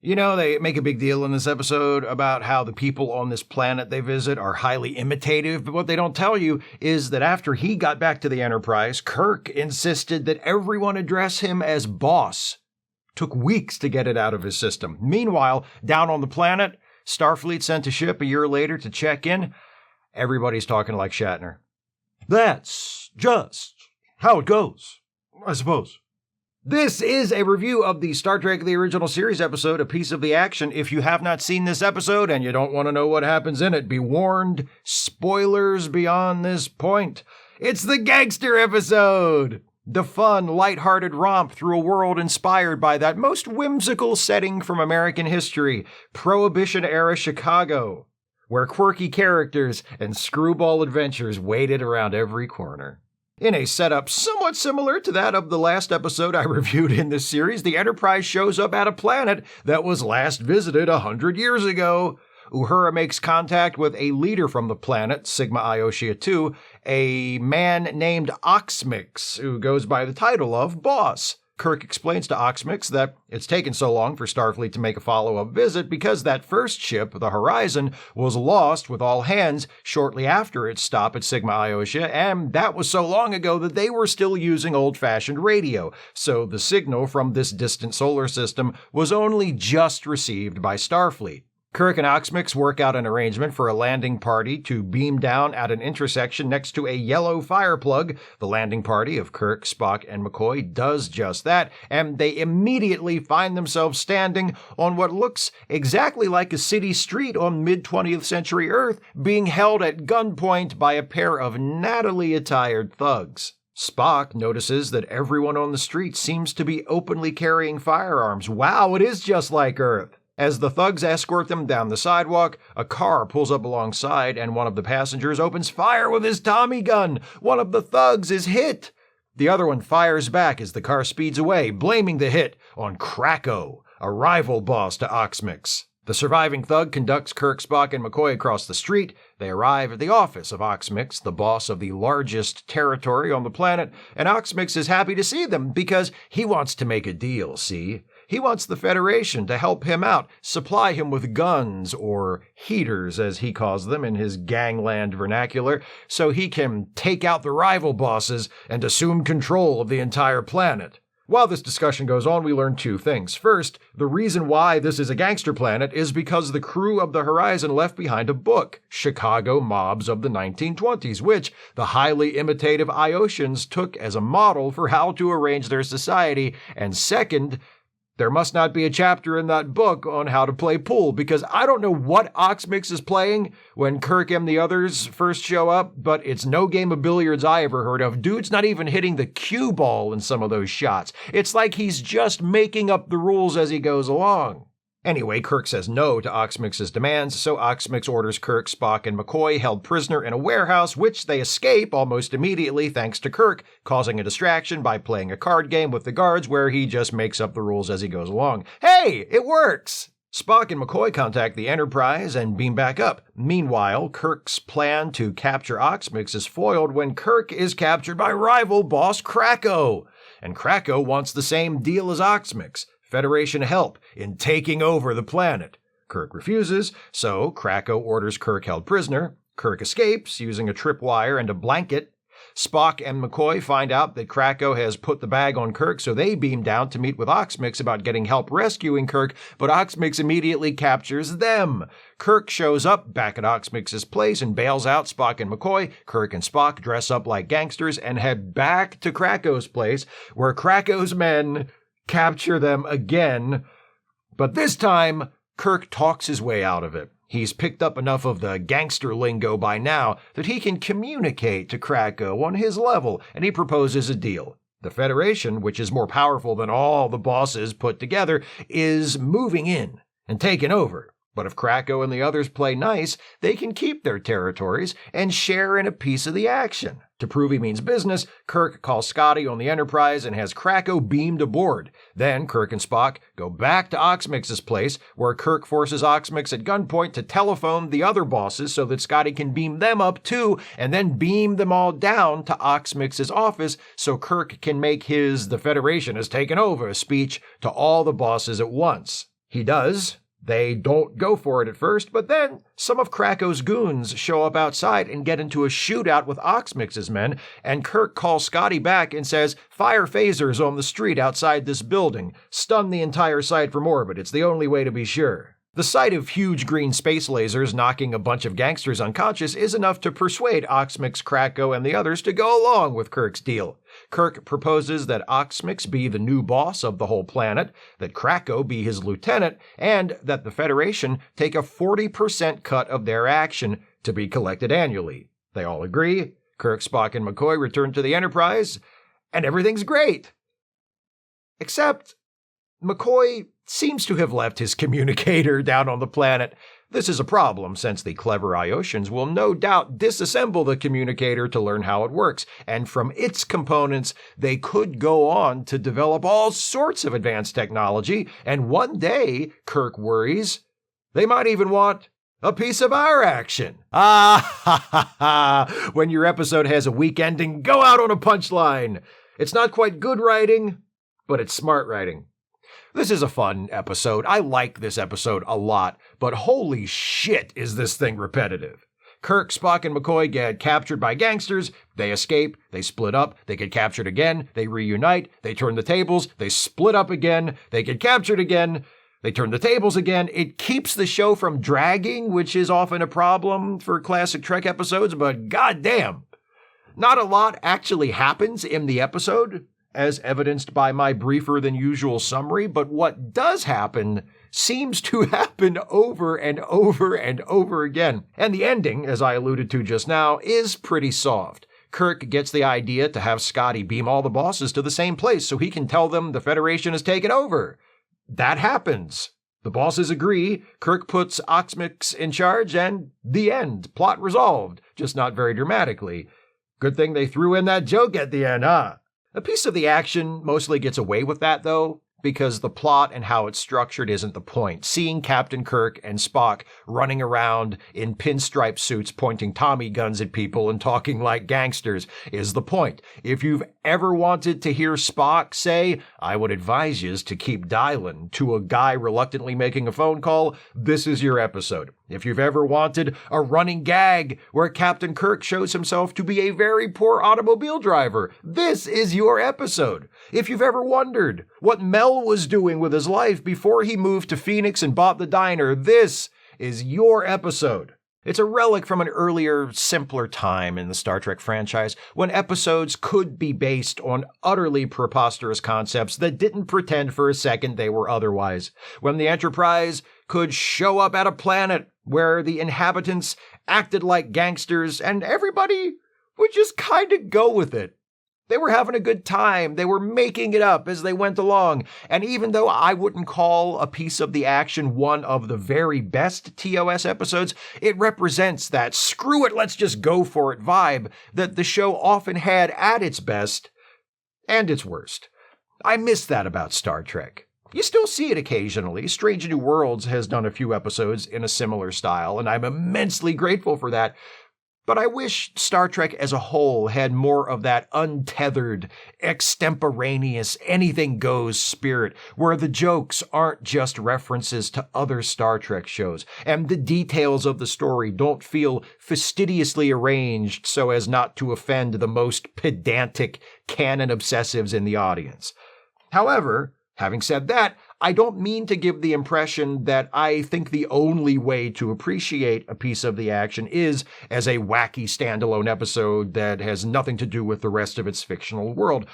You know, they make a big deal in this episode about how the people on this planet they visit are highly imitative, but what they don't tell you is that after he got back to the Enterprise, Kirk insisted that everyone address him as boss. Took weeks to get it out of his system. Meanwhile, down on the planet, Starfleet sent a ship a year later to check in. Everybody's talking like Shatner. That's just how it goes, I suppose. This is a review of the Star Trek The Original Series episode, A Piece of the Action. If you have not seen this episode and you don't want to know what happens in it, be warned, spoilers beyond this point. It's the gangster episode! The fun, lighthearted romp through a world inspired by that most whimsical setting from American history, Prohibition-era Chicago, where quirky characters and screwball adventures waited around every corner. In a setup somewhat similar to that of the last episode I reviewed in this series, the Enterprise shows up at a planet that was last visited 100 years ago. Uhura makes contact with a leader from the planet, Sigma Iotia 2, a man named Oxmix, who goes by the title of Boss. Kirk explains to Oxmix that it's taken so long for Starfleet to make a follow-up visit because that first ship, the Horizon, was lost with all hands shortly after its stop at Sigma Iotia, and that was so long ago that they were still using old-fashioned radio, so the signal from this distant solar system was only just received by Starfleet. Kirk and Oxmix work out an arrangement for a landing party to beam down at an intersection next to a yellow fire plug. The landing party of Kirk, Spock, and McCoy does just that, and they immediately find themselves standing on what looks exactly like a city street on mid-20th century Earth, being held at gunpoint by a pair of nattily attired thugs. Spock notices that everyone on the street seems to be openly carrying firearms. Wow, it is just like Earth. As the thugs escort them down the sidewalk, a car pulls up alongside and one of the passengers opens fire with his Tommy gun. One of the thugs is hit. The other one fires back as the car speeds away, blaming the hit on Krako, a rival boss to Oxmix. The surviving thug conducts Kirk, Spock, and McCoy across the street. They arrive at the office of Oxmix, the boss of the largest territory on the planet, and Oxmix is happy to see them because he wants to make a deal, see? He wants the Federation to help him out, supply him with guns, or heaters as he calls them in his gangland vernacular, so he can take out the rival bosses and assume control of the entire planet. While this discussion goes on, we learn two things. First, the reason why this is a gangster planet is because the crew of the Horizon left behind a book, Chicago Mobs of the 1920s, which the highly imitative Iosians took as a model for how to arrange their society. And second, there must not be a chapter in that book on how to play pool, because I don't know what Oxmix is playing when Kirk and the others first show up, but it's no game of billiards I ever heard of. Dude's not even hitting the cue ball in some of those shots. It's like he's just making up the rules as he goes along. Anyway, Kirk says no to Oxmix's demands, so Oxmix orders Kirk, Spock, and McCoy held prisoner in a warehouse, which they escape almost immediately thanks to Kirk, causing a distraction by playing a card game with the guards where he just makes up the rules as he goes along. Hey, it works! Spock and McCoy contact the Enterprise and beam back up. Meanwhile, Kirk's plan to capture Oxmix is foiled when Kirk is captured by rival boss Krako. And Krako wants the same deal as Oxmix. Federation help in taking over the planet. Kirk refuses, so Krako orders Kirk held prisoner. Kirk escapes using a tripwire and a blanket. Spock and McCoy find out that Krako has put the bag on Kirk, so they beam down to meet with Oxmix about getting help rescuing Kirk, but Oxmix immediately captures them. Kirk shows up back at Oxmix's place and bails out Spock and McCoy. Kirk and Spock dress up like gangsters and head back to Krako's place, where Krako's men capture them again, but this time, Kirk talks his way out of it. He's picked up enough of the gangster lingo by now that he can communicate to Krako on his level, and he proposes a deal. The Federation, which is more powerful than all the bosses put together, is moving in and taking over. But if Krako and the others play nice, they can keep their territories and share in a piece of the action. To prove he means business, Kirk calls Scotty on the Enterprise and has Krako beamed aboard. Then Kirk and Spock go back to Oxmix's place, where Kirk forces Oxmix at gunpoint to telephone the other bosses so that Scotty can beam them up too, and then beam them all down to Oxmix's office so Kirk can make his "the Federation has taken over" speech to all the bosses at once. He does. They don't go for it at first, but then some of Krako's goons show up outside and get into a shootout with Oxmix's men, and Kirk calls Scotty back and says, "Fire phasers on the street outside this building. Stun the entire site from orbit. It's the only way to be sure." The sight of huge green space lasers knocking a bunch of gangsters unconscious is enough to persuade Oxmix, Krako, and the others to go along with Kirk's deal. Kirk proposes that Oxmix be the new boss of the whole planet, that Krako be his lieutenant, and that the Federation take a 40% cut of their action to be collected annually. They all agree. Kirk, Spock, and McCoy return to the Enterprise, and everything's great. Except McCoy seems to have left his communicator down on the planet. This is a problem, since the clever Iosians will no doubt disassemble the communicator to learn how it works, and from its components, they could go on to develop all sorts of advanced technology, and one day, Kirk worries, they might even want a piece of our action. Ah, ha, ha, ha. When your episode has a weak ending, go out on a punchline. It's not quite good writing, but it's smart writing. This is a fun episode. I like this episode a lot, but holy shit is this thing repetitive. Kirk, Spock, and McCoy get captured by gangsters, they escape, they split up, they get captured again, they reunite, they turn the tables, they split up again, they get captured again, they turn the tables again. It keeps the show from dragging, which is often a problem for classic Trek episodes, but goddamn, not a lot actually happens in the episode, as evidenced by my briefer than usual summary, but what does happen seems to happen over and over and over again. And the ending, as I alluded to just now, is pretty soft. Kirk gets the idea to have Scotty beam all the bosses to the same place so he can tell them the Federation has taken over. That happens. The bosses agree, Kirk puts Oxmix in charge, and the end. Plot resolved, just not very dramatically. Good thing they threw in that joke at the end, huh? A piece of the action mostly gets away with that, though, because the plot and how it's structured isn't the point. Seeing Captain Kirk and Spock running around in pinstripe suits pointing Tommy guns at people and talking like gangsters is the point. If you've ever wanted to hear Spock say, "I would advise yous to keep dialing," to a guy reluctantly making a phone call, this is your episode. If you've ever wanted a running gag where Captain Kirk shows himself to be a very poor automobile driver, this is your episode. If you've ever wondered what Mel was doing with his life before he moved to Phoenix and bought the diner, this is your episode. It's a relic from an earlier, simpler time in the Star Trek franchise when episodes could be based on utterly preposterous concepts that didn't pretend for a second they were otherwise. When the Enterprise could show up at a planet where the inhabitants acted like gangsters and everybody would just kind of go with it. They were having a good time. They were making it up as they went along. And even though I wouldn't call A Piece of the Action one of the very best TOS episodes, it represents that screw it, let's just go for it vibe that the show often had at its best and its worst. I miss that about Star Trek. You still see it occasionally. Strange New Worlds has done a few episodes in a similar style, and I'm immensely grateful for that. But I wish Star Trek as a whole had more of that untethered, extemporaneous, anything-goes spirit, where the jokes aren't just references to other Star Trek shows, and the details of the story don't feel fastidiously arranged so as not to offend the most pedantic canon obsessives in the audience. However, having said that, I don't mean to give the impression that I think the only way to appreciate A Piece of the Action is as a wacky standalone episode that has nothing to do with the rest of its fictional world.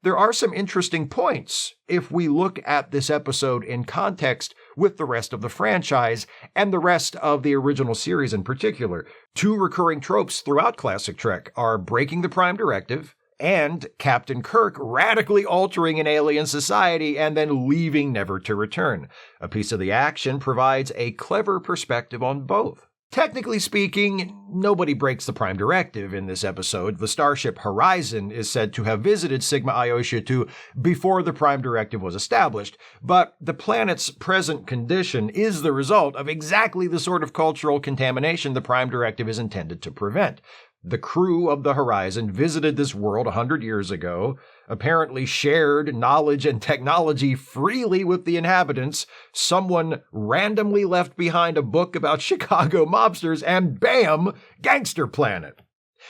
There are some interesting points if we look at this episode in context with the rest of the franchise and the rest of the original series in particular. Two recurring tropes throughout classic Trek are breaking the Prime Directive and Captain Kirk radically altering an alien society and then leaving never to return. A Piece of the Action provides a clever perspective on both. Technically speaking, nobody breaks the Prime Directive in this episode. The starship Horizon is said to have visited Sigma Iotia 2 before the Prime Directive was established, but the planet's present condition is the result of exactly the sort of cultural contamination the Prime Directive is intended to prevent. The crew of the Horizon visited this world 100 years ago, apparently shared knowledge and technology freely with the inhabitants. Someone randomly left behind a book about Chicago mobsters, and bam, Gangster Planet.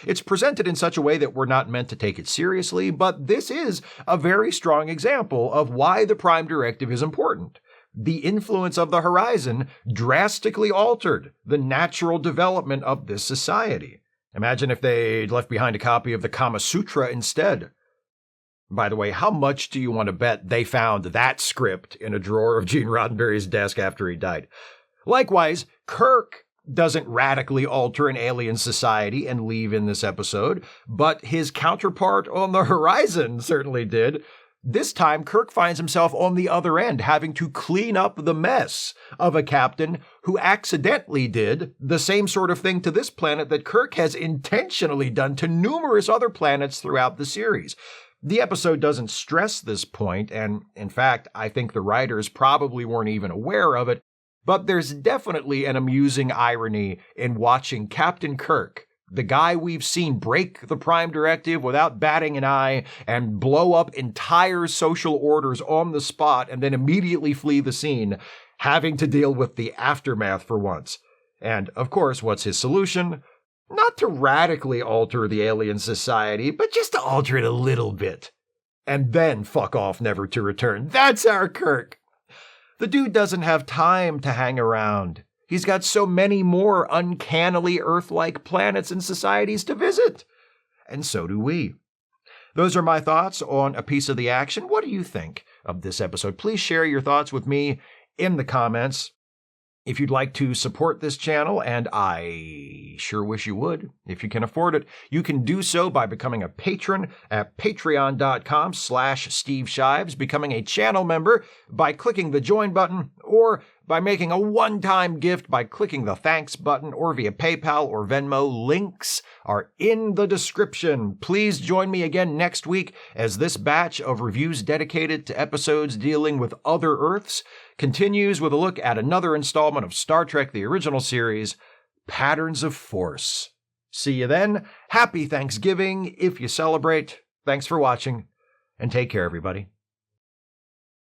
It's presented in such a way that we're not meant to take it seriously, but this is a very strong example of why the Prime Directive is important. The influence of the Horizon drastically altered the natural development of this society. Imagine if they'd left behind a copy of the Kama Sutra instead. By the way, how much do you want to bet they found that script in a drawer of Gene Roddenberry's desk after he died? Likewise, Kirk doesn't radically alter an alien society and leave in this episode, but his counterpart on the Horizon certainly did. This time, Kirk finds himself on the other end, having to clean up the mess of a captain who accidentally did the same sort of thing to this planet that Kirk has intentionally done to numerous other planets throughout the series. The episode doesn't stress this point, and in fact, I think the writers probably weren't even aware of it, but there's definitely an amusing irony in watching Captain Kirk, the guy we've seen break the Prime Directive without batting an eye and blow up entire social orders on the spot and then immediately flee the scene, having to deal with the aftermath for once. And, of course, what's his solution? Not to radically alter the alien society, but just to alter it a little bit. And then fuck off, never to return. That's our Kirk! The dude doesn't have time to hang around. He's got so many more uncannily Earth-like planets and societies to visit. And so do we. Those are my thoughts on a piece of the action. What do you think of this episode? Please share your thoughts with me in the comments. If you'd like to support this channel, and I sure wish you would, if you can afford it, you can do so by becoming a patron at patreon.com/Steve Shives, becoming a channel member by clicking the join button, or by making a one-time gift by clicking the thanks button, or via PayPal or Venmo. Links are in the description. Please join me again next week as this batch of reviews dedicated to episodes dealing with other Earths continues with a look at another installment of Star Trek the Original Series, Patterns of Force. See you then. Happy Thanksgiving if you celebrate. Thanks for watching, and take care, everybody.